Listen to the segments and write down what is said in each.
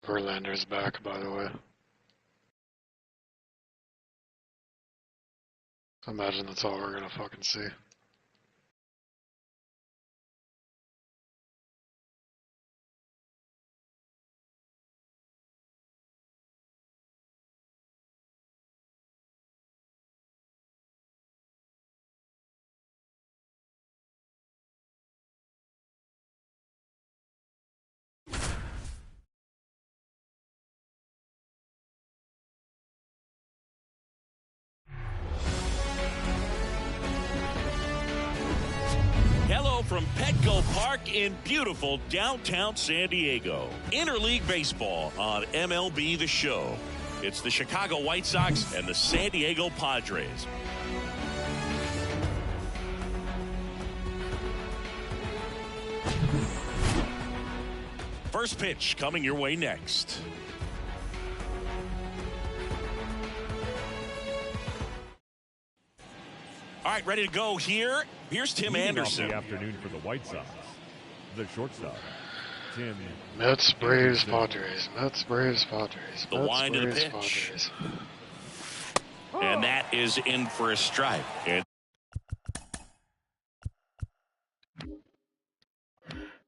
Verlander's back, by the way. I imagine that's all we're gonna fucking see. Hello from Petco Park in beautiful downtown San Diego. Interleague Baseball on MLB The Show. It's the Chicago White Sox and the San Diego Padres. First pitch coming your way next. All right, ready to go here. Here's Tim Anderson. The afternoon for the White Sox. The shortstop, Tim. Mets, Braves, Padres. Mets, Braves, Padres. The wind of the pitch. And that is in for a strike.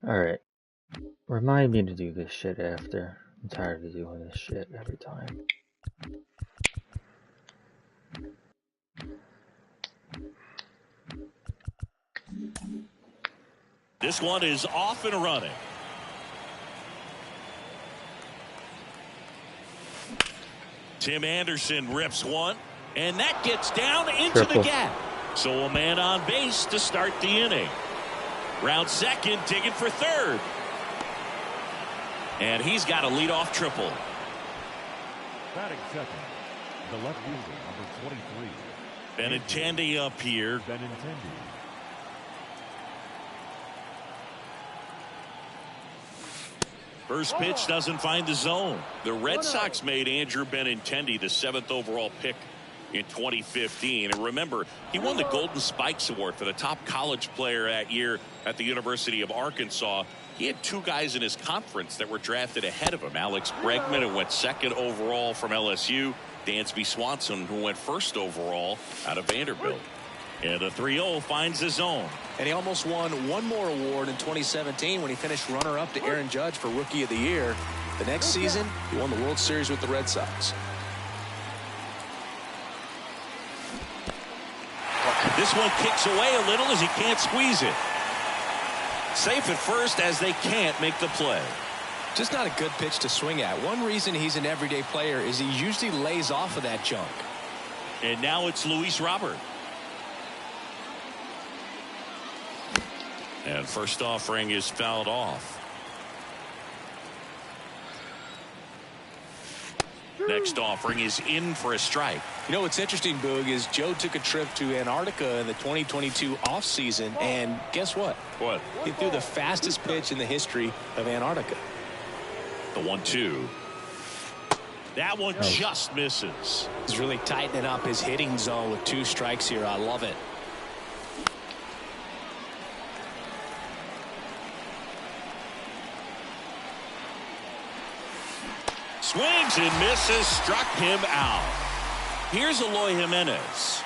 Alright. Remind me to do this shit after. I'm tired of doing this shit every time. This one is off and running. Tim Anderson rips one, and that gets down into the gap. So a man on base to start the inning. Round second, digging for third. And he's got a leadoff triple. Batting second, the left fielder, number 23. Benintendi up here. Benintendi. First pitch doesn't find the zone. The Red Sox made Andrew Benintendi the 7th overall pick in 2015. And remember, he won the Golden Spikes Award for the top college player that year at the University of Arkansas. He had two guys in his conference that were drafted ahead of him. Alex Bregman, who went 2nd overall from LSU. Dansby Swanson, who went 1st overall out of Vanderbilt. And the 3-0 finds the zone. And he almost won one more award in 2017 when he finished runner-up to Aaron Judge for Rookie of the Year. The next season, he won the World Series with the Red Sox. This one kicks away a little as he can't squeeze it. Safe at first as they can't make the play. Just not a good pitch to swing at. One reason he's an everyday player is he usually lays off of that junk. And now it's Luis Robert. And first offering is fouled off. Next offering is in for a strike. You know what's interesting, Boog, is Joe took a trip to Antarctica in the 2022 offseason, and guess what? What? He threw the fastest pitch in the history of Antarctica. The 1-2. That one just misses. He's really tightening up his hitting zone with 2 strikes here. I love it. Swings and misses, struck him out. Here's Eloy Jimenez.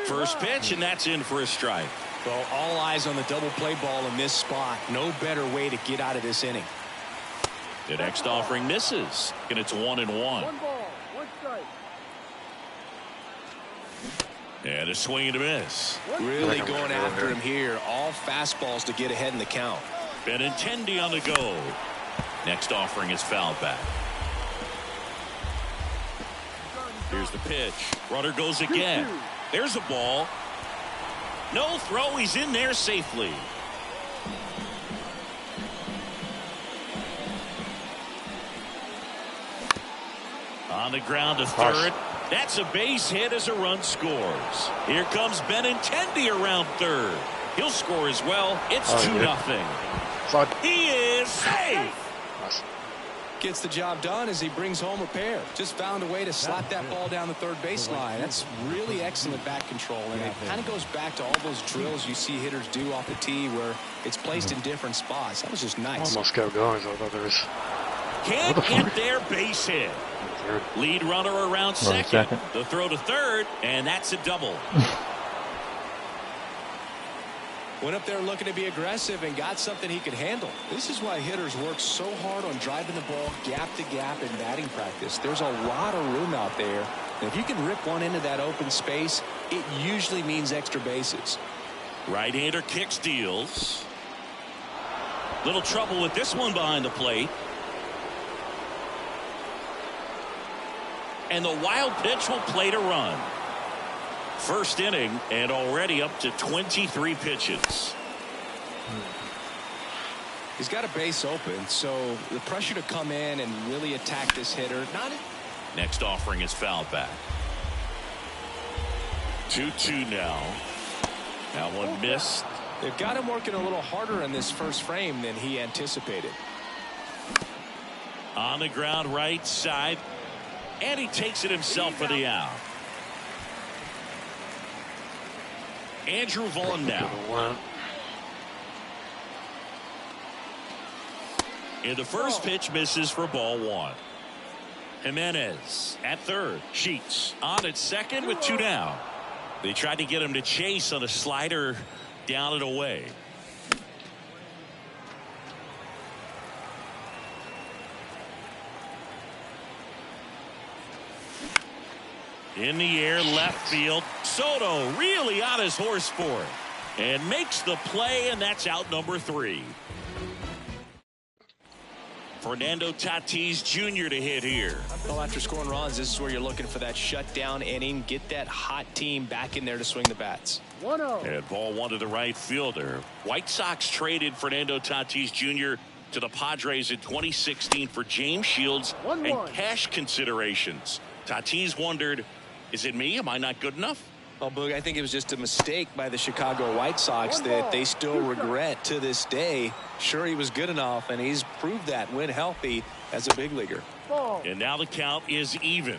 First pitch, and that's in for a strike. Well, all eyes on the double play ball in this spot. No better way to get out of this inning. The next offering misses, and it's 1-1. One ball, 1 strike. And a swing and a miss. Really going after him here. All fastballs to get ahead in the count. Benintendi on the go. Next offering is fouled back. Here's the pitch. Runner goes again. There's a ball. No throw. He's in there safely. On the ground to third. That's a base hit as a run scores. Here comes Benintendi around third. He'll score as well. It's 2-0. He is safe. Gets the job done as he brings home a pair. Just found a way to slap that ball down the third baseline. That's really excellent bat control, and it kind of goes back to all those drills you see hitters do off the tee where it's placed in different spots. That was just nice. Almost kept going, so I thought there was... Can't get their base hit. Lead runner around second. The throw to third, and that's a double. Went up there looking to be aggressive and got something he could handle. This is why hitters work so hard on driving the ball gap to gap in batting practice. There's a lot of room out there. And if you can rip one into that open space, it usually means extra bases. Right-hander kick steals. Little trouble with this one behind the plate. And the wild pitch will play to run. First inning and already up to 23 pitches. He's got a base open, so the pressure to come in and really attack this hitter. Next offering is fouled back. 2-2 now. That one missed. They've got him working a little harder in this first frame than he anticipated. On the ground right side. And he takes it himself for the out. Andrew Vaughn now. And the first pitch misses for ball one. Jimenez at third. Sheets on at second with 2 down. They tried to get him to chase on a slider down and away. In the air, left field. Soto really on his horse for it. And makes the play, and that's out number 3. Fernando Tatis Jr. to hit here. Well, after scoring runs, this is where you're looking for that shutdown inning. Get that hot team back in there to swing the bats. 1-0. And ball one to the right fielder. White Sox traded Fernando Tatis Jr. to the Padres in 2016 for James Shields and cash considerations. Tatis wondered, is it me? Am I not good enough? Well, Boog, I think it was just a mistake by the Chicago White Sox that they still regret to this day. Sure, he was good enough, and he's proved that when healthy as a big leaguer. And now the count is even.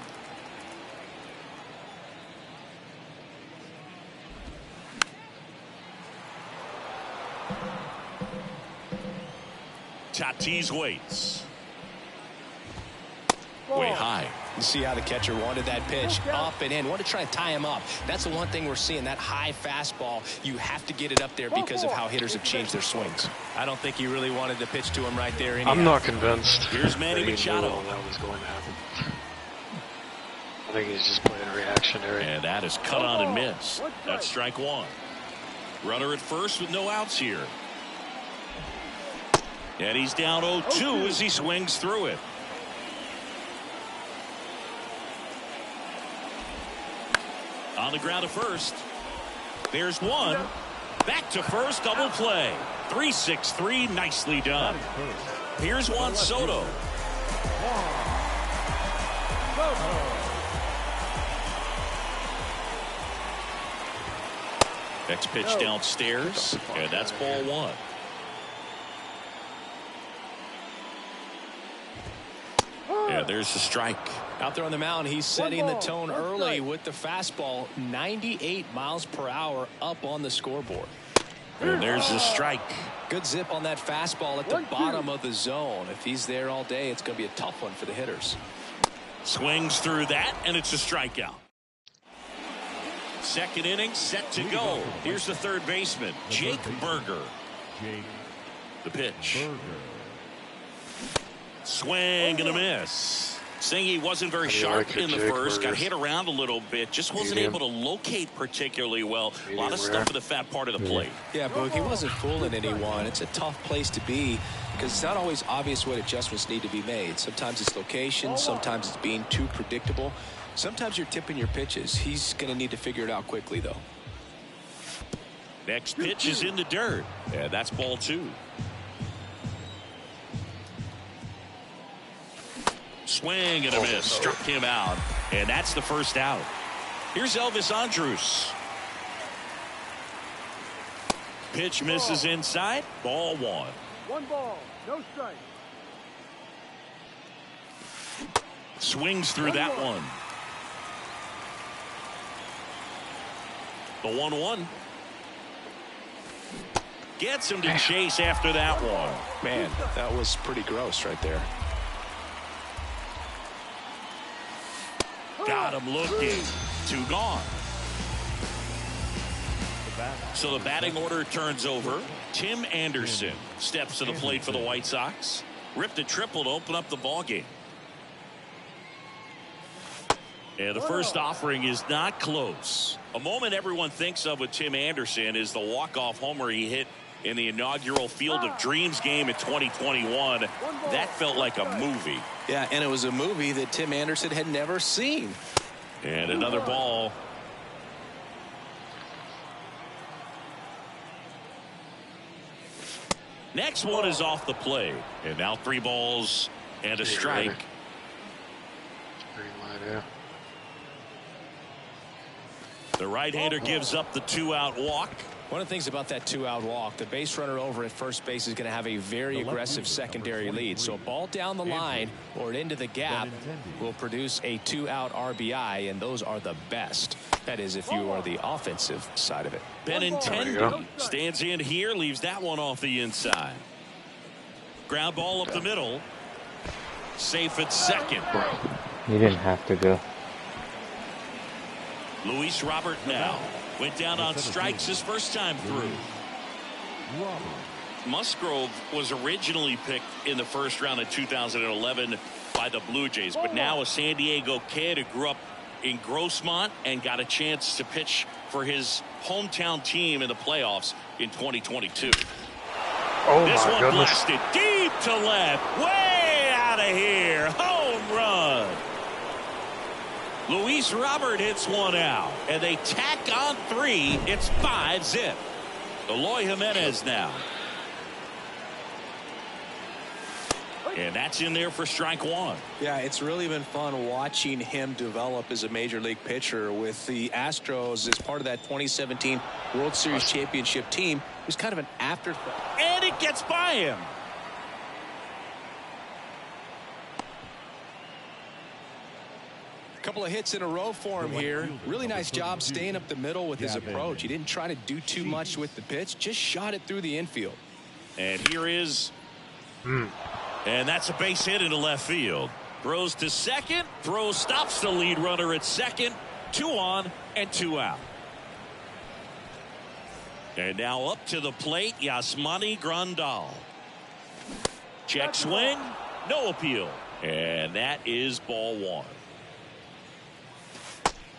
Tatis waits. Way high. You see how the catcher wanted that pitch up and in. Wanted to try to tie him up. That's the one thing we're seeing, that high fastball. You have to get it up there because of how hitters have changed their swings. I don't think he really wanted to pitch to him right there. I'm not convinced. Here's Manny Machado. That was going to happen. I think he's just playing reactionary. And that is cut on and miss. That's strike one. Runner at first with no outs here. And he's down 0-2 as he swings through it. On the ground to first. There's one. Back to first, double play. 3-6-3, nicely done. Here's Juan Soto. Next pitch downstairs, and that's ball one. Yeah, there's the strike. Out there on the mound, he's setting the tone early with the fastball. 98 miles per hour up on the scoreboard. And there's the strike. Good zip on that fastball at the bottom of the zone. If he's there all day, it's going to be a tough one for the hitters. Swings through that, and it's a strikeout. Second inning set to go. Here's the third baseman, Jake Burger. The pitch. Swing and a miss. Singy wasn't very sharp in the first. Got hit around a little bit. Just wasn't able to locate particularly well. A lot of stuff in the fat part of the plate. Yeah, Boog, he wasn't fooling anyone. It's a tough place to be because it's not always obvious what adjustments need to be made. Sometimes it's location. Sometimes it's being too predictable. Sometimes you're tipping your pitches. He's going to need to figure it out quickly, though. Next pitch is in the dirt. Yeah, that's ball two. Swing and a miss. Struck him out. And that's the first out. Here's Elvis Andrus. Pitch misses inside. Ball 1. 1 ball, no strike. Swings through that one. The 1-1. Gets him to chase after that one. Man, that was pretty gross right there. Got him looking. 2 gone. So the batting order turns over. Tim Anderson steps to the plate for the White Sox. Ripped a triple to open up the ball game. And the first offering is not close. A moment everyone thinks of with Tim Anderson is the walk-off homer he hit in the inaugural Field of Dreams game in 2021. That felt like a movie. Yeah, and it was a movie that Tim Anderson had never seen. And another ball. Next one is off the plate. And now 3 balls and a strike. Green light, yeah. The right-hander gives up the 2-out walk. One of the things about that 2-out walk, the base runner over at first base is going to have a very aggressive secondary lead. So a ball down the line or into the gap will produce a 2-out RBI, and those are the best. That is, if you are the offensive side of it. Benintendi stands in here, leaves that one off the inside. Ground ball up the middle. Safe at second. You didn't have to go. Luis Robert now went down on strikes his first time through. Musgrove was originally picked in the first round of 2011 by the Blue Jays, but now a San Diego kid who grew up in Grossmont and got a chance to pitch for his hometown team in the playoffs in 2022. Oh This my one goodness. blasted deep to left, way out of here. Home run. Luis Robert hits one out, and they tack on 3. It's 5-zip. Eloy Jimenez now. And that's in there for strike 1. Yeah, it's really been fun watching him develop as a major league pitcher with the Astros as part of that 2017 World Series championship team. It was kind of an afterthought. And it gets by him. Couple of hits in a row for him here. Really nice job staying up the middle with his approach. He didn't try to do too much with the pitch, just shot it through the infield. And here is and that's a base hit into left field. Throws to second. Throw stops the lead runner at second. 2 on and 2 out. And now up to the plate, Yasmani Grandal. Check swing. No appeal. And that is ball 1.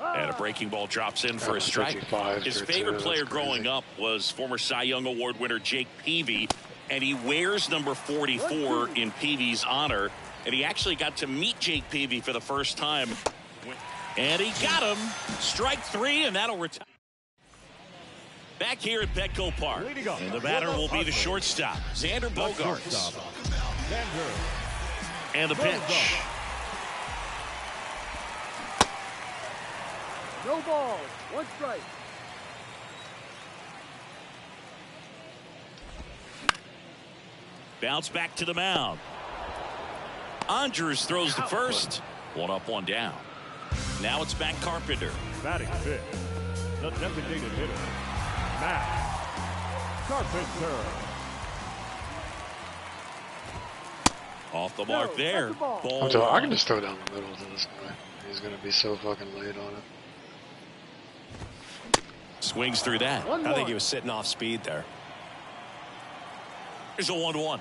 And a breaking ball drops in for a strike. His favorite player growing up was former Cy Young Award winner Jake Peavy, and he wears number 44 in Peavy's honor. And he actually got to meet Jake Peavy for the first time. And he got him. Strike 3, and that'll retire. Back here at Petco Park. And the batter will be the shortstop, Xander Bogaerts. And the pitch. No ball, 1 strike. Bounce back to the mound. Andrus throws the first. 1 up, 1 down. Now it's back Carpenter. Batting 5th, the designated hitter, Matt Carpenter. Off the mark there. Ball I'm telling you, I can 1. just throw down the middle to this guy. He's going to be so fucking late on it. Swings through that. I think he was sitting off speed there. Here's a 1-1.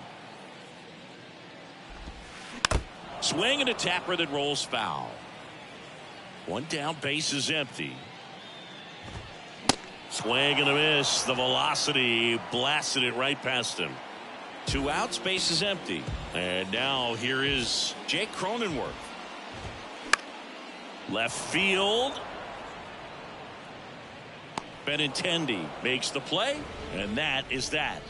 Swing and a tapper that rolls foul. 1 down, base is empty. Swing and a miss. The velocity blasted it right past him. 2 outs, base is empty. And now here is Jake Cronenworth. Left field. Benintendi makes the play, and that is that.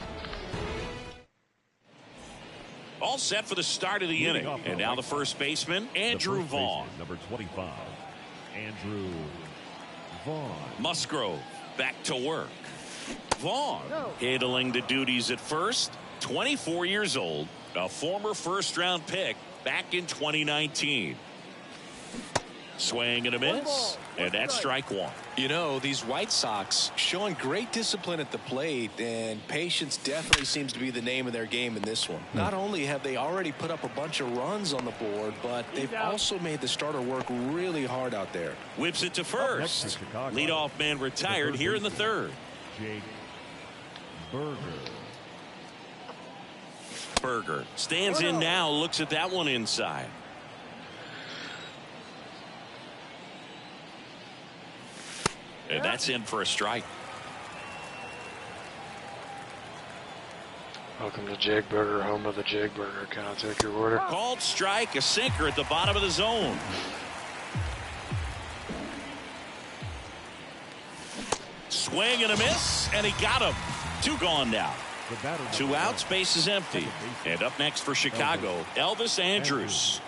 All set for the start of the inning. And now the first baseman, Andrew Vaughn. Number 25, Andrew Vaughn. Musgrove back to work. Vaughn handling the duties at first. 24 years old, a former first-round pick back in 2019. Swing and a miss, and that's strike one. You know, these White Sox showing great discipline at the plate, and patience definitely seems to be the name of their game in this one. Not only have they already put up a bunch of runs on the board, but they've also made the starter work really hard out there. Whips it to first. Leadoff man retired here in the third. Jake Burger. Burger stands in now, looks at that one inside. And that's in for a strike. Welcome to Jake Burger, home of the Jake Burger. Can I take your order? Called strike, a sinker at the bottom of the zone. Swing and a miss, and he got him. Two gone now. Two outs, base is empty. And up next for Chicago, Elvis Andrus.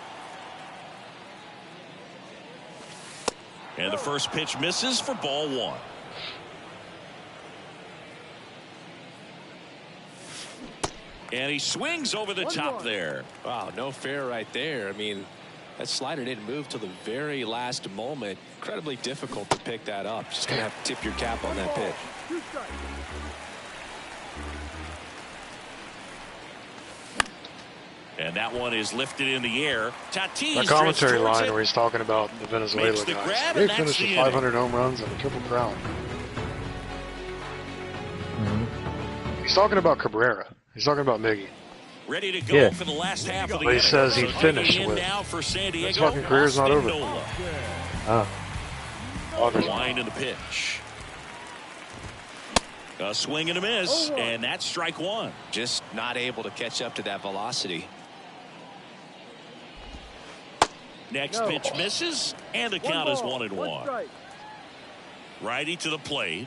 And the first pitch misses for ball one. And he swings over the top there. Wow, no fair right there. I mean, that slider didn't move till the very last moment. Incredibly difficult to pick that up. Just going to have to tip your cap on that pitch. And that one is lifted in the air. Tatis That commentary line it. where he's talking about the Venezuela Makes the guys. grab, They and that's finished the with inning. 500 home runs and a triple crown. He's talking about Cabrera. He's talking about Miggy. Ready to go Yeah. for the last half of the But he inning. says he So finished digging in with. now for San Diego. His fucking career's not Austin over. Nola. Oh, August. Wind in the pitch. A swing and a miss, and that's strike one. Just not able to catch up to that velocity. Next pitch misses, and the count is 1-1. strike. Righty to the plate.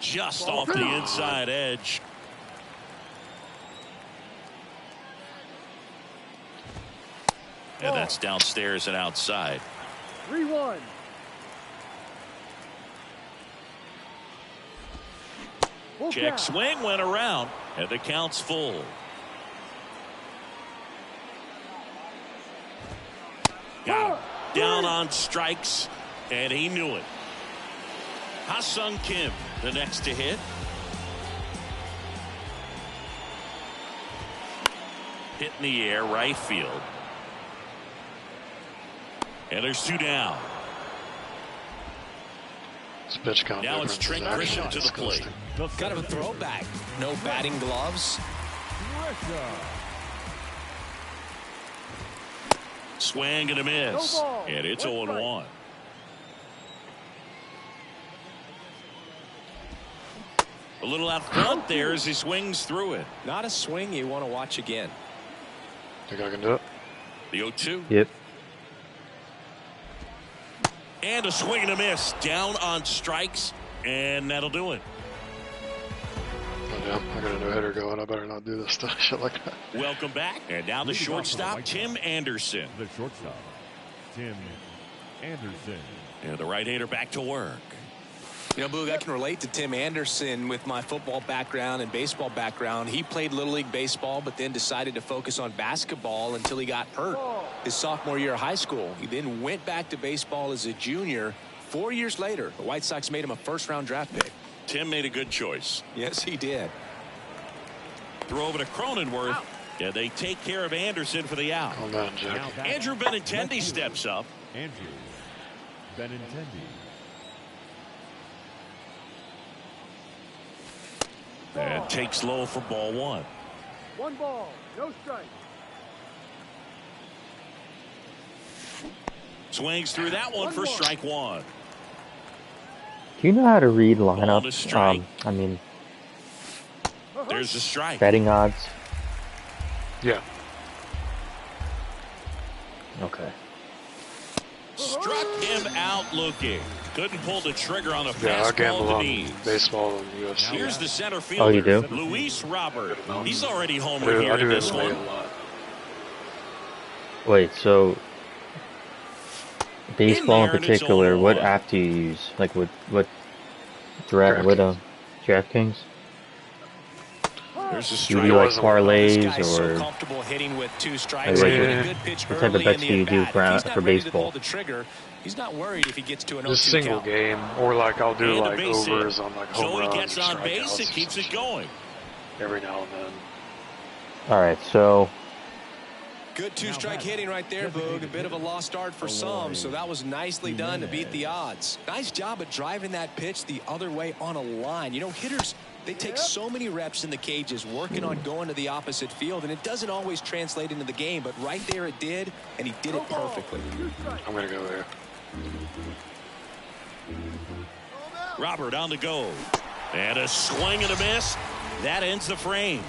Just off the inside edge. And that's downstairs and outside. 3-1. Full Check count. swing went around, and the count's full. Got him. Down on strikes, and he knew it. Ha-Sung Kim, the next to hit. Hit in the air, right field. And there's two down. This pitch count Now it's difference is Trent Grisham actually to the plate. disgusting. Kind of a throwback. No batting gloves. Swing and a miss. No ball. And it's One 0-1. A little out front there as he swings through it. Not a swing you want to watch again. Think I can do it? The 0-2. yep. And a swing and a miss. Down on strikes. And that'll do it. Oh, damn. I got a no-hitter going. I better not do this stuff, shit like that. Welcome back. And now the Leading off for the shortstop, White Tim Anderson. The shortstop, Tim Anderson. And the right-hander back to work. You know, Boog, I can relate to Tim Anderson with my football background and baseball background. He played Little League baseball, but then decided to focus on basketball until he got hurt his sophomore year of high school. He then went back to baseball as a junior. 4 years later, the White Sox made him a first-round draft pick. Tim made a good choice. Yes, he did. Throw over to Cronenworth. Yeah, they take care of Anderson for the out. Calm down, Jack. Now batting, Andrew Benintendi steps up. Andrew Benintendi. And takes low for ball one. 1 ball, no strike. Swings through that one for strike one. Do you know how to read Ball to lineups? strike. I mean, There's the strike. betting odds. Yeah. Okay. Struck him out looking. Couldn't pull the trigger on a Yeah, I fastball gamble to on knees. baseball and UFC. Here's the center fielder. Oh, you do? Luis Robert. He's already I homered here do in this MMA one. a lot. Wait, so baseball in there, and it's particular, what 0-1. app do you use? Like what DraftKings? There's a Do strike. you do like Wasn't one of This parlays guy's so or comfortable hitting with 2 strikes. Like, He hit yeah. a good pitch what type of early bets in do the you do at-bat. for If he's not for ready to baseball? pull the trigger, he's not worried if he gets to an 0-2 Just single count. game, or like I'll do And a like base hit. overs on like home So he runs gets or on base strikeouts and or keeps some it shit going. every now and then. All right, so Good 2-strike hitting right there, Boog. A bit of a lost start for some, so that was nicely done to beat the odds. Nice job at driving that pitch the other way on a line. You know, hitters, they take so many reps in the cages working on going to the opposite field, and it doesn't always translate into the game, but right there it did, and he did it perfectly. I'm gonna go there. Robert on the go. And a swing and a miss. That ends the frame.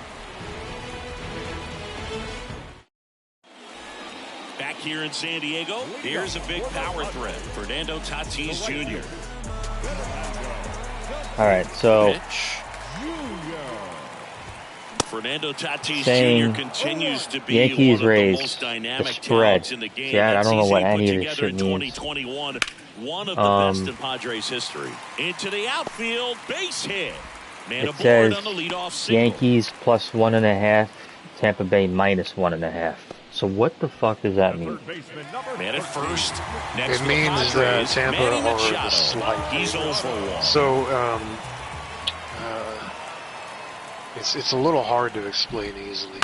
Back here in San Diego, here's a big power threat. Fernando Tatis Jr. all right, so Pitch. Fernando Tatis Saying Jr. continues to be Yankees, one of the Rays, most the dynamic spread. talents in the game. Chad, I don't know That's what easy to any put of this together shit in means. 2021. One of the best in Padres history. Into the outfield, base hit. Man It aboard says on the leadoff single. Yankees plus 1.5, Tampa Bay minus 1.5. So what the fuck does that mean? Man at first. Next It for means the that Padres, Tampa Manny are the Machado. slight He's 0 for 1. So it's a little hard to explain easily.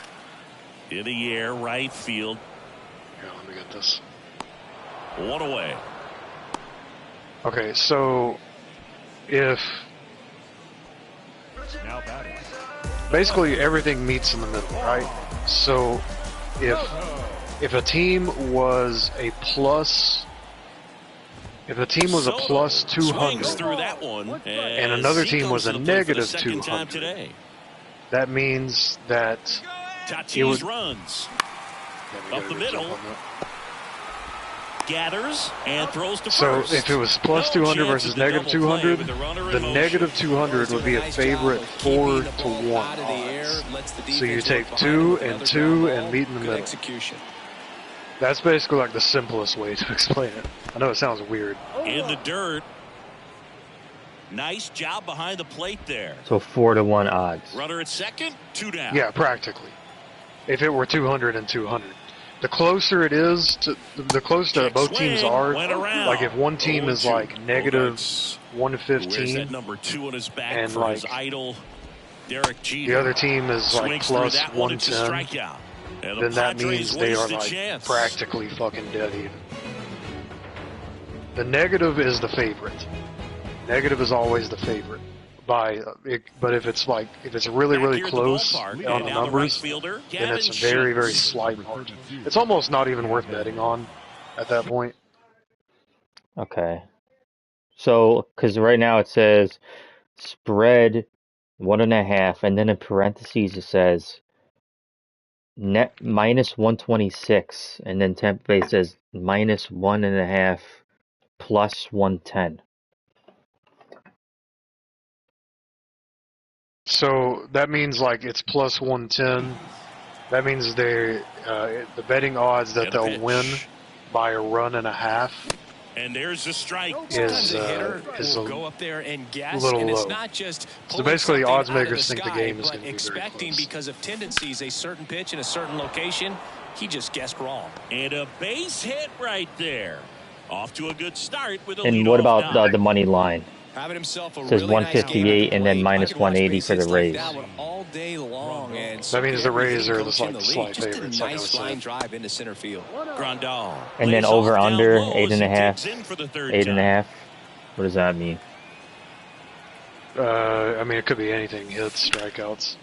In the air, right field. Here, let me get this. One away. Okay, so if Now batting. basically everything meets in the middle, right? So if a team was a plus plus 200, Swings through that one, and another team was a negative -200 200. today. that means that Tatis would- runs, Yeah, we Up gotta the go middle. jump on that. gathers, and throws to So first. if it was plus No 200 chance versus of the negative double play 200, with the runner in the motion. negative 200 would be a Nice job favorite of keeping 4 the to ball 1 out of the air, odds. lets the So you defense take work 2 behind it with and another 2 ground and ball. meet in the Good middle. execution. That's basically like the simplest way to explain it. I know it sounds weird. In the dirt. Nice job behind the plate there. So 4 to 1 odds. Runner at second, 2 down. Yeah, practically. If it were 200 and 200. The closer it is to the closer Check both teams swing, are, went around. like if one team is 0-2. like negative Who wears that 115 number 2 on his back and for his like idol, Derek Jeter. the other team is like Swings through plus that one, it's a 110, strikeout. And the then that Padres means they are waste a like chance. practically fucking dead even. The negative is the favorite. Negative is always the favorite. But if it's like if it's really Back really here at close ballpark, on and the now the right numbers, fielder, then Gavin it's very very Sheets. slight margin. It's almost not even worth betting on at that point. Okay. So, because right now it says spread 1.5, and then in parentheses it says net minus 126, and then Tampa Bay says minus 1.5 plus 110. So that means like it's plus 110. That means the betting odds that And a they'll pitch. win by a run and a half And there's the strike. Sometimes is a hitter is will a go up there and guess, little and it's low. not just So pulling basically, something odds out of makers the think the sky, game is but gonna be very expecting close. because of tendencies a certain pitch in a certain location, he just guessed wrong. And a base hit right there. Off to a good start with a And leadoff what about double. the money line? Having himself a Says really nice game at the 158 and then plate. minus I could watch 180 base for the hits like Rays. that one all day long, and That means the Rays are coach the in the slight league. Just favorites, a like I nice was saying. line drive into center field. Grandal. And then lays over off down under low as he 8.5. digs in for the third 8.5. What does that mean? I mean, it could be anything. Hits, strikeouts.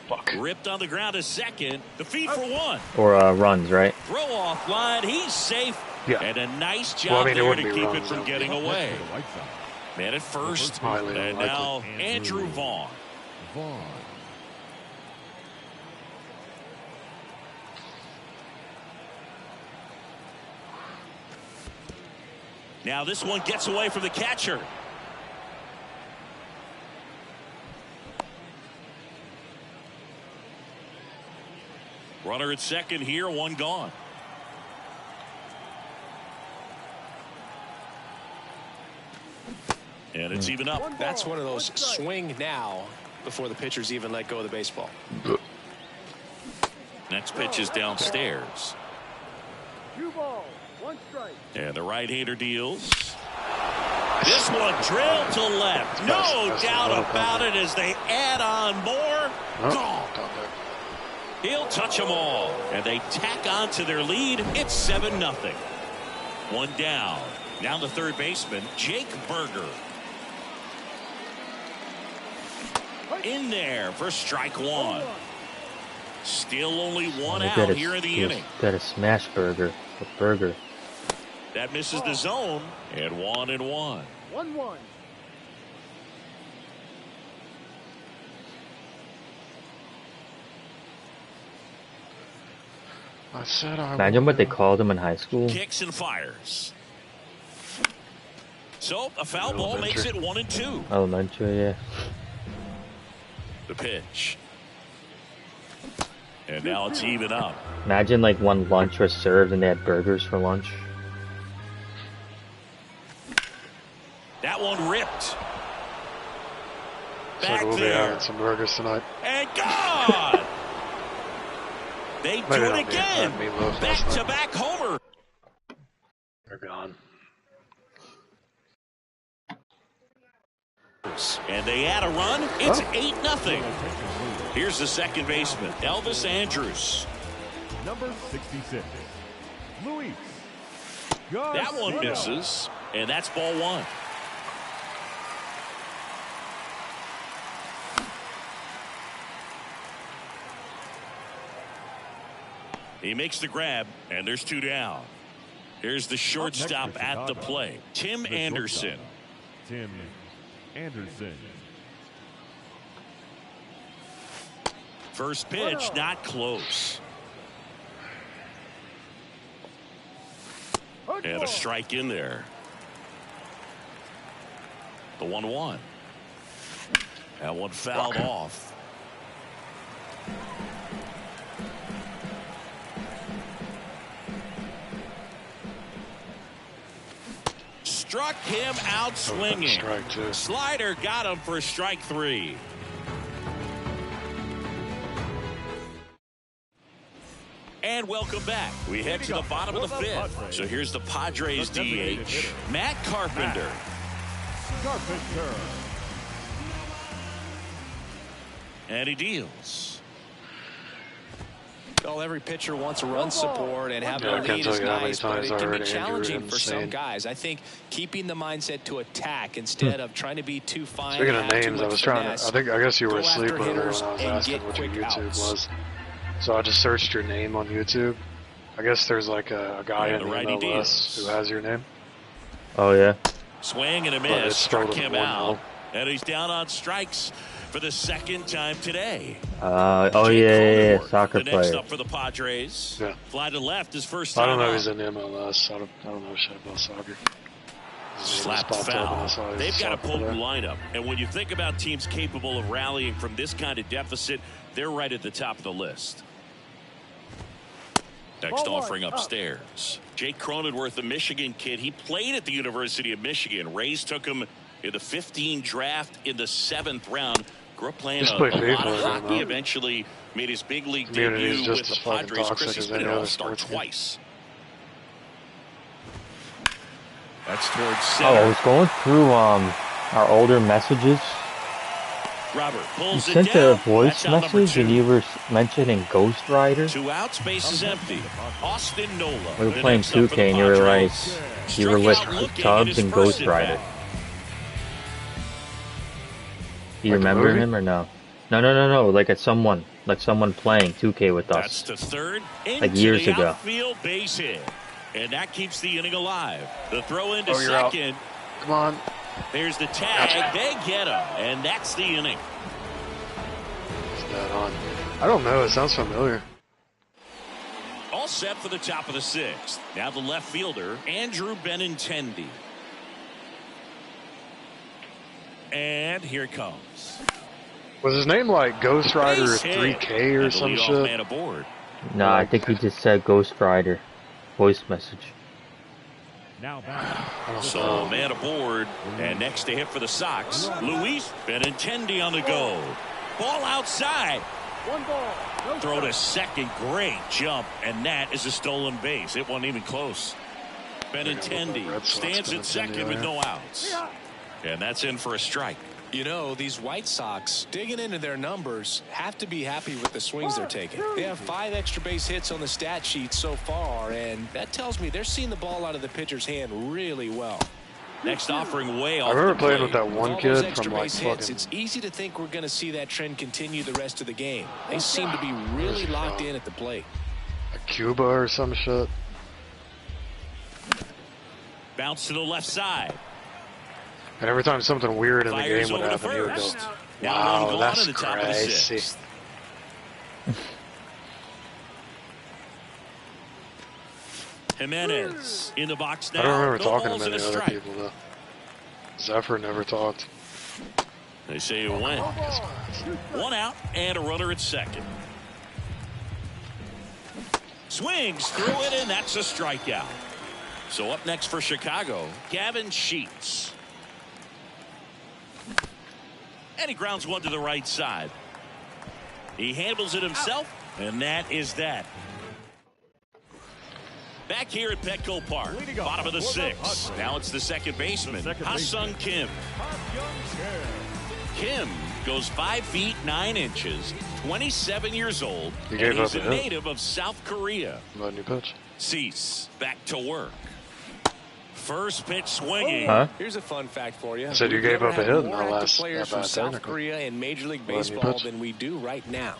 Fuck. time. Ripped on the ground to second. The feed for one. Or runs, right? Throw off line. He's safe. Yeah. And a nice job Well, I mean, it there to wouldn't be keep it runs, from though. getting away. The White Sox. Man at first. Highly And unlikely. now Andrew Vaughn. Vaughn. Now this one gets away from the catcher. Runner at second here, one gone. And it's even up. That's one of those swing now before the pitchers even let go of the baseball. Next pitch is downstairs. 2 balls, 1 strike. And the right-hander deals. This one drilled to left. No doubt about it as they add on more. Gone. He'll touch them all. And they tack on to their lead. It's 7-0. One down. Now the third baseman, Jake Burger. In there for strike one. Still only one out here in the inning. Got a smash burger. A burger. That misses the zone. And 1-1. 1-1. I said I Imagine what they called him in high school. Kicks and fires. So a foul ball makes it 1-2. Elementary, yeah. The pitch. And now it's even up. Imagine like when lunch was served and they had burgers for lunch. That one ripped. So Back we'll be there. having some burgers tonight. And gone. They do Maybe it not again. meatloaf last Back night. to back homer. They're gone. And they add a run. It's 8-0. Here's the second baseman, Elvis Andrus. Number 66, Luis That one Garcia. misses, and that's ball one. He makes the grab, and there's 2 down. Here's the shortstop at the plate, Tim The Anderson. shortstop, Tim Anderson. First pitch, not close. And a strike in there. The 1-1. That one fouled off. Struck him out swinging. Strike two. Slider got him for strike 3. And welcome back. We head to the bottom of the 5th. So here's the Padres DH, Matt Carpenter. Carpenter. And he deals. Well, every pitcher wants a run support, and having Yeah, I a can't lead tell is you how many nice, but times it I can be heard Andrew challenging for some insane. guys. I think keeping the mindset to attack instead of trying to be too fine. Speaking of have too names, I much was trying finesse, to. I guess you were go asleep after earlier when I hitters was and asking get what your quick YouTube outs. was. So I just searched your name on YouTube. I guess there's like a guy Yeah, in the the righty MLS deals. who has your name. Oh yeah. Swing and a But miss. it's Struck spelled with him one out. L. And he's down on strikes for the second time today. Oh Jake yeah, Cronenworth, soccer the next player. up for the Padres. Yeah. Fly to left his first I time don't know up. if he's in MLS. I don't know shit about soccer. Slapped Popped up and I foul. saw he was They've got a soccer potent player. lineup. And when you think about teams capable of rallying from this kind of deficit, they're right at the top of the list. Next Ball one, offering up. upstairs. Jake Cronenworth, a Michigan kid. He played at the University of Michigan. Rays took him in the 15 draft in the 7th round. Grew up playing Just a play lot FIFA, of I don't hockey. know. Eventually made his big league Community is debut just with as the fucking Padres. toxic Chris has as been any an other All-Star sports game. twice. That's towards Oh, center. I was going through our older messages. Robert You pulls it sent down. a voice That's out number message and 2. you were mentioning Ghost Rider. 2 outs, base is empty. Austin Nola. We were the playing next up for the 2K and you were like, Padres. you were Struck with out looking at Tubbs his and first Ghost Rider. at-bat. Do you Like the remember movie? him or no? No. Like someone playing 2K with That's us. to third. Like Into years the ago. outfield base hit. And that keeps the inning alive. The throw into Oh, you're out. second. Come on. There's the tag. They get him. And that's the inning. Is that on? I don't know. It sounds familiar. All set for the top of the 6th. Now the left fielder, Andrew Benintendi. And here it comes. Was his name like Ghost Rider Base hit. 3K or And the some leadoff shit? man aboard. No, I think he just said Ghost Rider. Voice message. Now back. So man aboard, and next to hit for the Sox, Luis Benintendi on the go. Ball outside. One ball. No Throw to strikes. second, great jump, and that is a stolen base. It wasn't even close. Benintendi Red Sox stands at Benintendi second with there. no outs. And that's in for a strike. You know, these White Sox, digging into their numbers, have to be happy with the swings they're taking. They have 5 extra base hits on the stat sheet so far, and that tells me they're seeing the ball out of the pitcher's hand really well. Next offering way I off remember the playing with plate. that one With all those kid extra from like base hits, fucking. it's easy to think we're going to see that trend continue the rest of the game. They seem to be really locked in at the plate. Cuba or some shit. Bounce to the left side. And every time something weird in the Fires game would over to happen, he would go, first. Now one wow, gone that's in the top of the crazy. 6th. Jimenez in the box now. I don't remember No talking to balls and many a other strike. people though. Zephyr never talked. They say you win. One out and a runner at second. Swings through it, and that's a strikeout. So up next for Chicago, Gavin Sheets. And he grounds one to the right side. He handles it himself, and that is that. Back here at Petco Park, bottom of the 6th. Now it's the second baseman, Ha-Sung Kim. Kim goes 5 feet 9 inches, 27 years old, He and gave he's up a a hit. native of South Korea. Letting you pitch. Cease back to work. First pitch swinging. Huh? Here's a fun fact for you. I said you We've gave never up a had hit in more our active last players from at-bat, South technically. Korea in Major League Letting you Baseball pitch. than we do right now.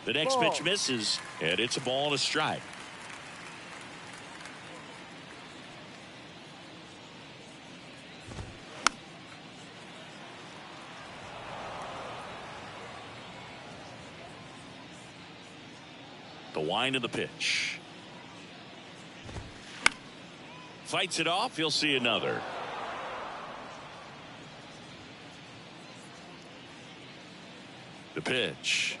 The next pitch misses, and it's a ball and a strike. The wind of the pitch. Fights it off. He'll see another. The pitch.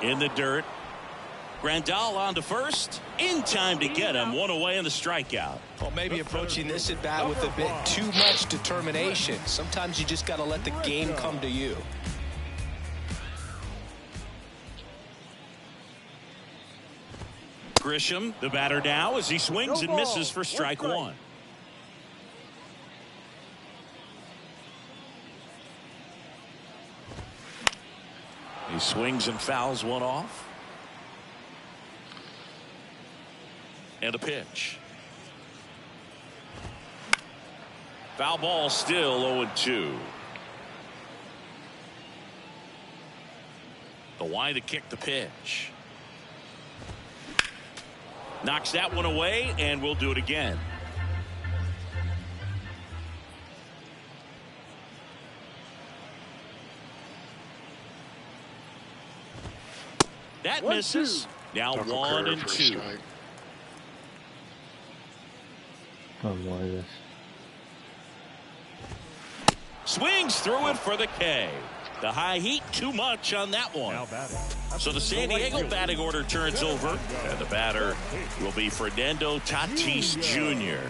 In the dirt. Grandal on to first. In time to get him. One away in the strikeout. Well, maybe approaching this at bat with a bit too much determination. Sometimes you just got to let the game come to you. Grisham, the batter now, as he swings and misses for strike one. He swings and fouls one off. And a pitch. Foul ball, still 0-2. The wind to kick the pitch. Knocks that one away, and we'll do it again. That misses. Now Knuckle 1 curve and for a 2. strike. Oh, more of this. Swings through it for the K. The high heat, too much on that one. Now batting. So the San Diego batting order turns over, and the batter will be Fernando Tatis Jr.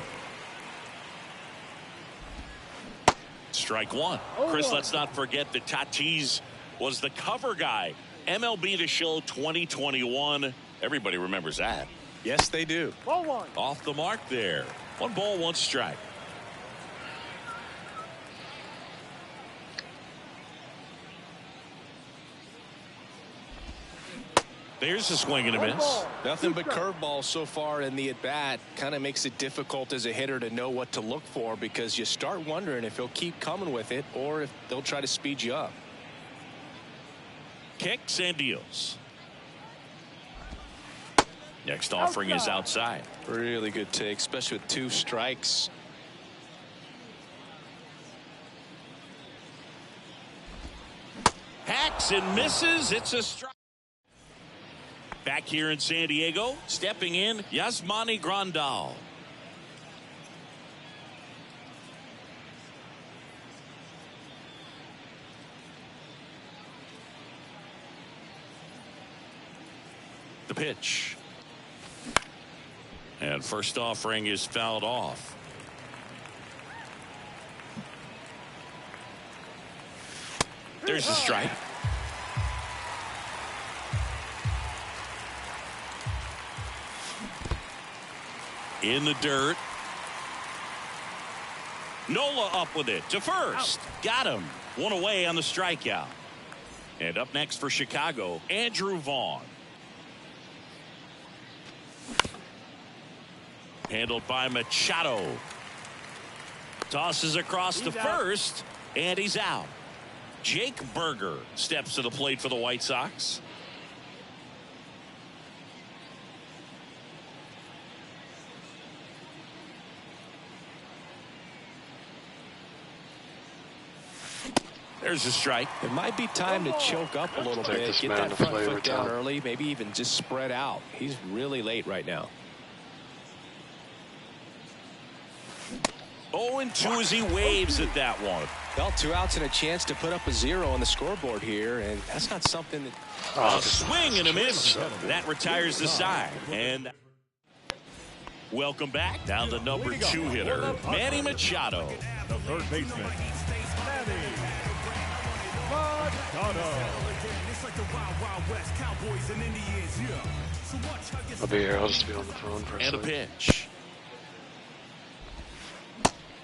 Strike one. Chris, let's not forget that Tatis was the cover guy. MLB The Show 2021. Everybody remembers that. Yes, they do. Ball one. Off the mark there. 1 ball, 1 strike. There's a swing and a miss. Nothing but curveballs so far in the at-bat. Kind of makes it difficult as a hitter to know what to look for because you start wondering if he'll keep coming with it or if they'll try to speed you up. Kicks and deals. Next offering is outside. Really good take, especially with 2 strikes. Hacks and misses. It's a strike. Back here in San Diego, stepping in, Yasmani Grandal. The pitch. And first offering is fouled off. There's a strike. In the dirt. Nola up with it to first. Got him. One away on the strikeout. And up next for Chicago, Andrew Vaughn. Handled by Machado. Tosses across to first, and he's out. Jake Burger steps to the plate for the White Sox. There's a strike. It might be time to choke up a little bit, get that front foot down early, maybe even just spread out. He's really late right now. 0-2 as he waves at that one. Well, 2 outs and a chance to put up a 0 on the scoreboard here, and that's not something that... A swing and a miss. That retires the side. And welcome back. Now the number 2 hitter, Manny Machado. The third baseman, Manny Machado. I'll be here. I'll just be on the phone for a And a second. pitch.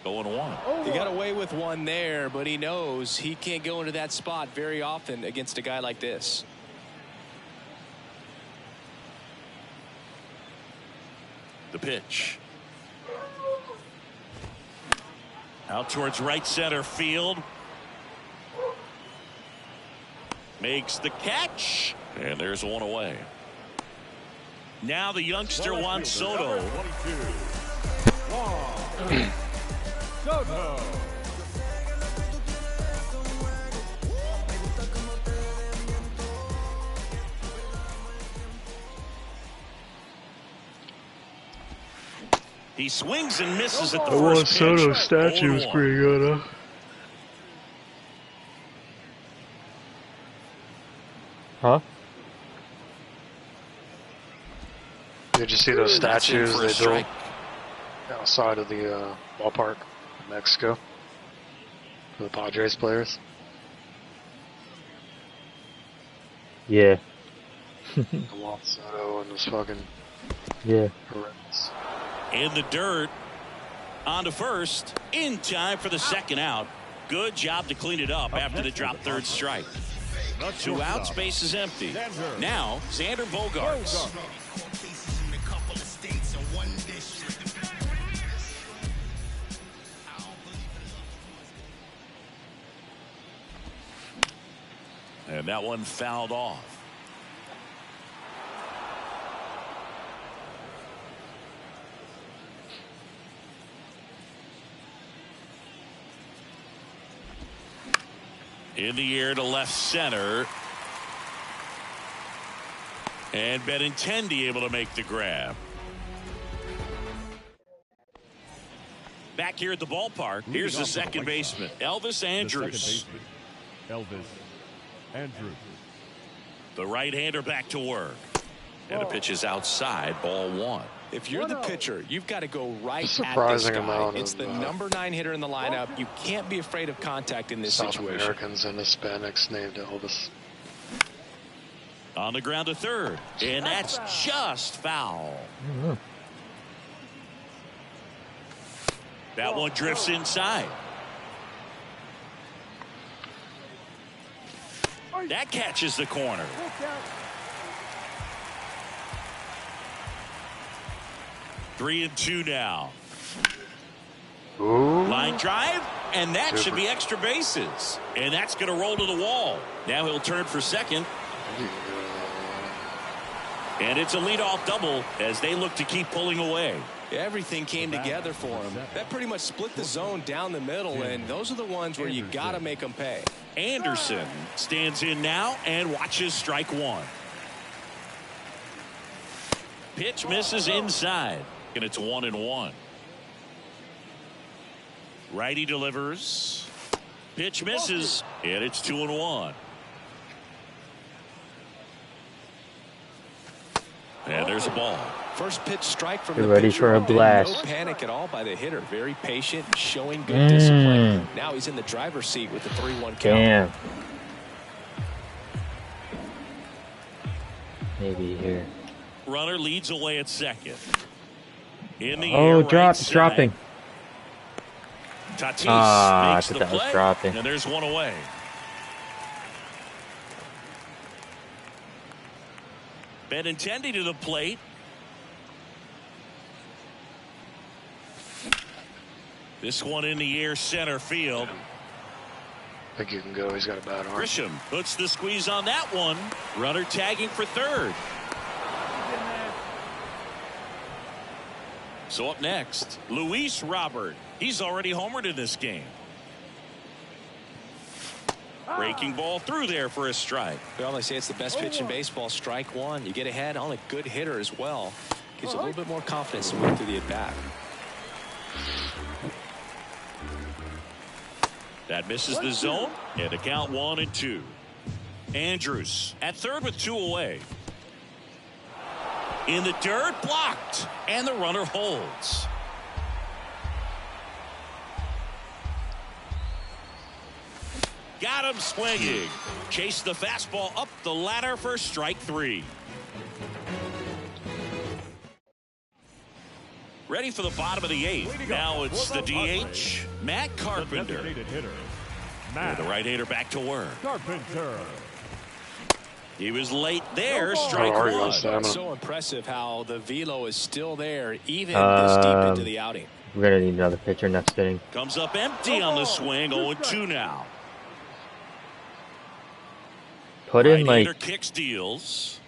Going 1. He got away with one there, but he knows he can't go into that spot very often against a guy like this. The pitch. Out towards right center field. Makes the catch. And there's one away. Now the youngster Juan Soto. Soto. He swings and misses at the Juan first pitch. Soto statue was 0-1. pretty good, huh? Huh? Did you see those That's in statues for a they built strike. outside of the ballpark in Mexico for the Padres players? Yeah. Juan Soto and this fucking Yeah. horrendous. In the dirt. On to first. In time for the second out. Good job to clean it up after the drop third strike. 2 outs, base is empty. Now, Xander Bogaerts. And that one fouled off. In the air to left center. And Benintendi able to make the grab. Back here at the ballpark, here's the second baseman, Elvis Andrus. Elvis Andrus. The right-hander back to work. And a pitch is outside, ball 1. If you're the pitcher, you've got to go right at this Surprising guy. amount It's the of, number 9 hitter in the lineup. You can't be afraid of contact in this South situation. Americans and Hispanics named Elvis. On the ground to third. And that's just foul. That one drifts inside. That catches the corner. 3-2 now. Ooh. Line drive, and that should be extra bases. And that's going to roll to the wall. Now he'll turn for second. And it's a leadoff double as they look to keep pulling away. Everything came together for him. That pretty much split the zone down the middle, and those are the ones where you got to make them pay. Anderson stands in now and watches strike 1. Pitch misses inside, and it's 1-1. Righty delivers. Pitch misses, and it's 2-1. And there's a ball. First pitch strike from You're the ready pitcher, for a and blast. No panic at all by the hitter. Very patient, showing good discipline. Now he's in the driver's seat with the 3-1 count. Damn. Maybe here. Runner leads away at second. In the Oh, air, right it's dropping. Tatis I makes thought the that was play, dropping. and there's one away. Benintendi to the plate. This one in the air, center field. I think you can go. He's got a bad arm. Grisham puts the squeeze on that one. Runner tagging for third. So up next, Luis Robert. He's already homered in this game. Breaking ball through there for a strike. Well, they say it's the best pitch in baseball. Strike one. You get ahead on a good hitter as well. Gives you a little bit more confidence to move through the at-bat. That misses the zone, and a count 1-2. Andrews at third with 2 away. In the dirt, blocked, and the runner holds. Got him swinging. Chased the fastball up the ladder for strike 3. Ready for the bottom of the 8th. Now it's the DH, Matt Carpenter. With the right-hander back to work. Carpenter. He was late there. Strike 1. So impressive how the velo is still there even this deep into the outing. We're going to need another pitcher next inning. Comes up empty on the swing. 0-2 now. Put in like... Right-hander kicks, deals.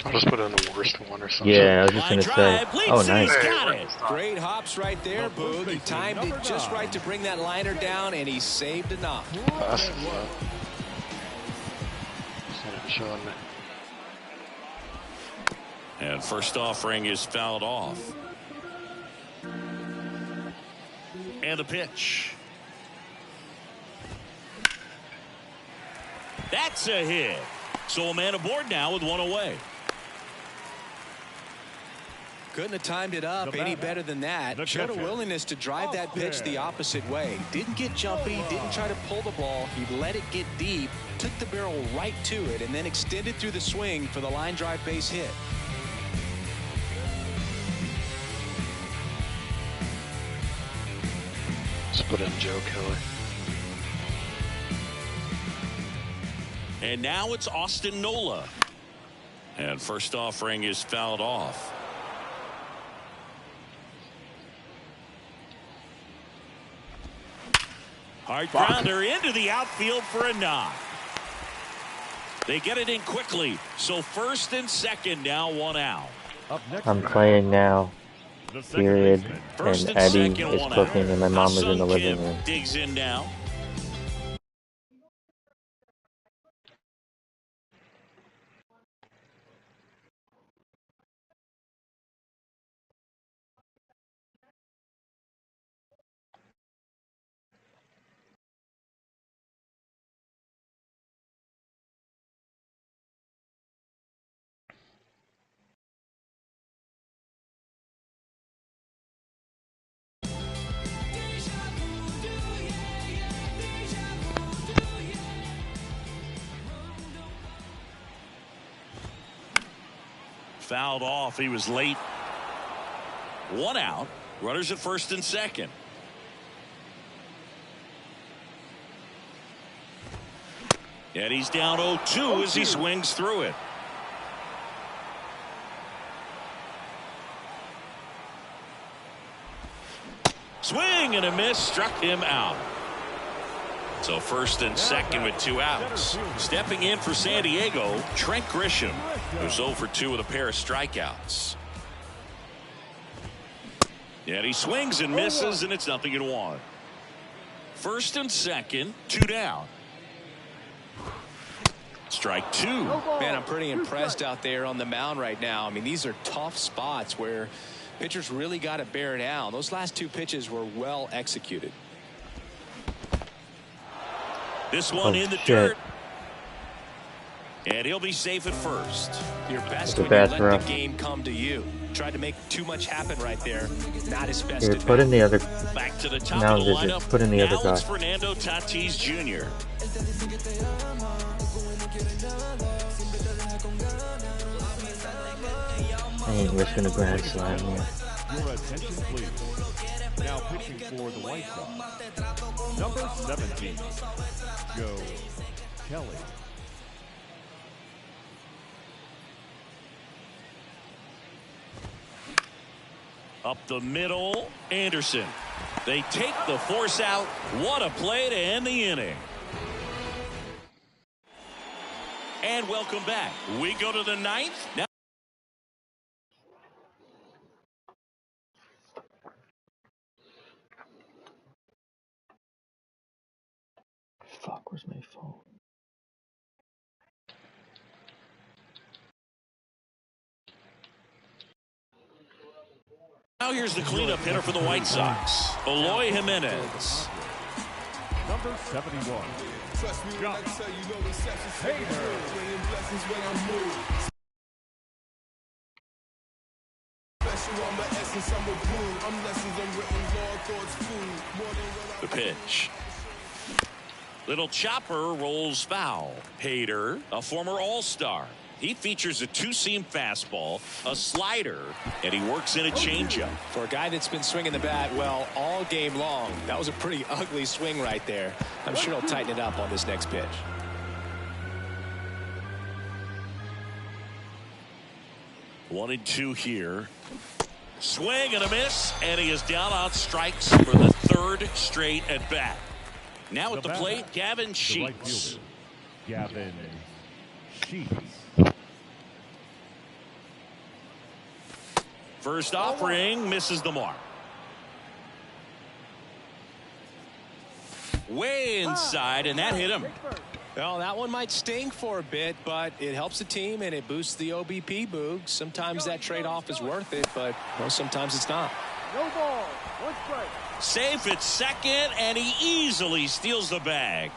I'll just put in the worst one or something. Yeah, I was just going to say. Oh, nice. Got it. Great hops right there, Boog. He timed it just right to bring that liner down, and he saved enough. Fast enough. Showing me. And first offering is fouled off. And the pitch. That's a hit. So a man aboard now with 1 away. Couldn't have timed it up any better than that. Showed a willingness to drive that pitch the opposite way. Didn't get jumpy, didn't try to pull the ball. He let it get deep, took the barrel right to it, and then extended through the swing for the line drive base hit. Just put in Joe Kelly. And now it's Austin Nola. And first offering is fouled off. Hard grounder into the outfield for a knock. They get it in quickly. So first and second, now 1 out. I'm playing now. Period. And Eddie is cooking and my mom is in the living room. Digs in now. Fouled off. He was late. 1 out. Runners at first and second. And he's down 0-2 as he swings through it. Swing and a miss, struck him out. So first and second with 2 outs. Stepping in for San Diego, Trent Grisham, who's 0 for 2 with a pair of strikeouts. And he swings and misses, and it's 0-1. First and second, 2 down. Strike 2. Man, I'm pretty impressed out there on the mound right now. I mean, these are tough spots where pitchers really got to bear down. Those last 2 pitches were well executed. This one in the shit. dirt. And he'll be safe at first. Your best It's a when you bad let throw. the game come to you. Tried to make too much happen right there. Not his best Here, at put bat. in the other. Back to the top Now of the visit. lineup. Put in the other Now it's guy. Fernando Tatis Jr. I ain't risking a grand slam here. Your attention, please. Now pitching for the White Sox, number 17, Joe Kelly. Up the middle, Anderson. They take the force out. What a play to end the inning. And welcome back. We go to the ninth. Now Fuck, where's my phone? here's the cleanup hitter for the White Sox, Eloy Jimenez. Number 71, Josh Hader. The pitch. Little chopper rolls foul. Hader, a former All-Star. He features a two-seam fastball, a slider, and he works in a changeup. For a guy that's been swinging the bat well all game long, that was a pretty ugly swing right there. I'm sure he'll tighten it up on this next pitch. One and two here. Swing and a miss, and he is down on strikes for the third straight at bat. Now at the plate, Gavin The right Sheets. fielder, Gavin Sheets. First offering misses the mark. Way inside, and that hit him. Well, that one might sting for a bit, but it helps the team and it boosts the OBP, Boog. Sometimes that trade-off is worth it, but well, sometimes it's not. No ball. One strike. Safe at second, and he easily steals the bag.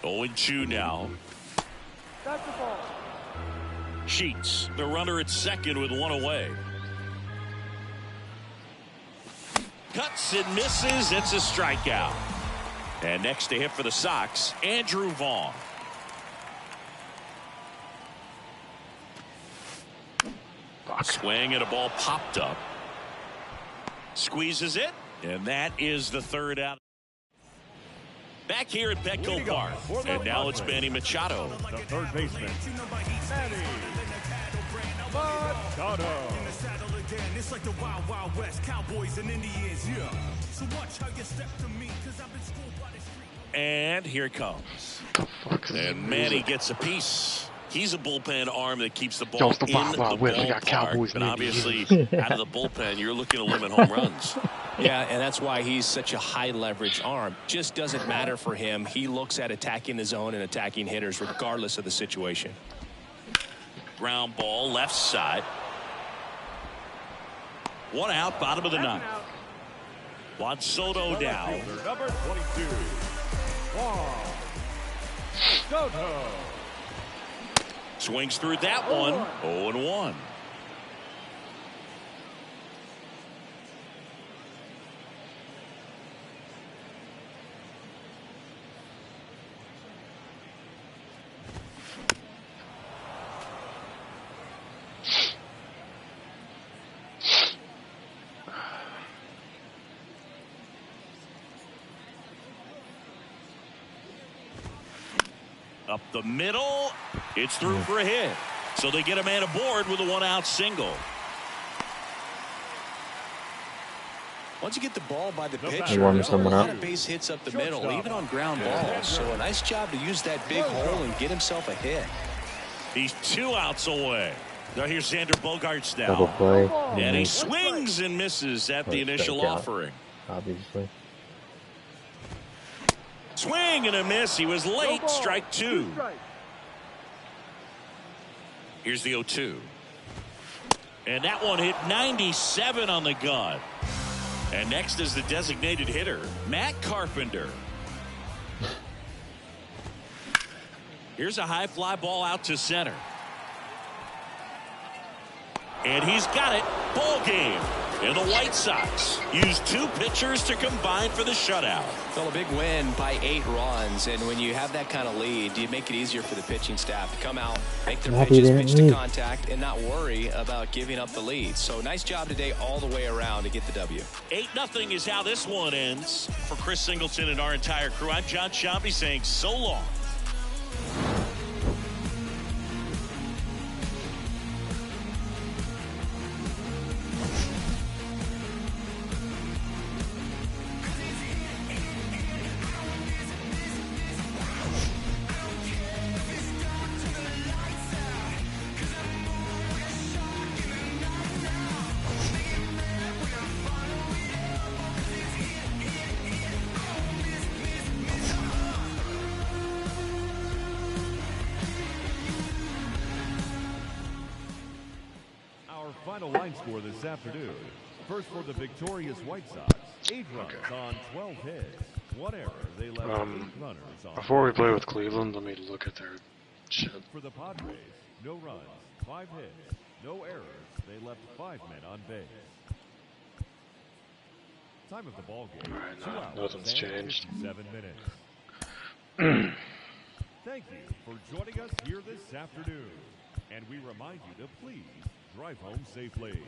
Oh, and 2 now. That's the ball. Sheets, the runner at second with one away. Cuts and misses. It's a strikeout. And next to hit for the Sox, Andrew Vaughn. Swing and a ball popped up. Squeezes it. And that is the third out. Back here at Petco Park. And now it's Manny Machado. The third baseman, Manny Machado. It's like the Wild Wild West, Cowboys and Indians, yeah. So watch how you step to me, cause I've been schooled by the street. And here it comes. And Manny gets a piece. He's a bullpen arm that keeps the ball It's the in Wild the Wild West. We got ballpark. Cowboys But and obviously, Indians. out of the bullpen, you're looking to limit home runs. Yeah, and that's why he's such a high leverage arm. Just doesn't matter for him. He looks at attacking the zone and attacking hitters regardless of the situation. Ground ball, left side. One out, bottom of the ninth. Juan Soto down. Number 22, Juan Soto. Swings through that one. 0-1. Up the middle. It's through for a hit. So they get a man aboard with a one-out single. Once you get the ball by the They're pitcher, warming there's a someone lot up. of base hits up the middle, even on ground balls. So a nice job to use that big hole and get himself a hit. He's 2 outs away. Now here's Xander Bogaerts Double now. play. And he Mhm. swings and misses at the Oh, initial strikeout. offering. Obviously. Swing and a miss. He was No late. ball. Strike 2. Strikes. Here's the 0-2. And that one hit 97 on the gun. And next is the designated hitter, Matt Carpenter. Here's a high fly ball out to center. And he's got it. Ball game. And the White Sox use 2 pitchers to combine for the shutout. Well, a big win by 8 runs, and when you have that kind of lead, you make it easier for the pitching staff to come out, make their Happy pitches, they pitch didn't to leave. contact, and not worry about giving up the lead. So nice job today all the way around to get the W. 8-0 is how this one ends. For Chris Singleton and our entire crew, I'm John Sciambi saying so long. Our final line score this afternoon. First for the victorious White Sox, 8 runs on 12 hits. 1 error. They left 8 runners on. Before we play with Cleveland, let me look at their shit. For the Padres, no runs, 5 hits, no errors. They left 5 men on base. Time of the ball game, Alright, 2 no, hours nothing's and changed. 57 minutes. Thank you for joining us here this afternoon. And we remind you to please drive home safely.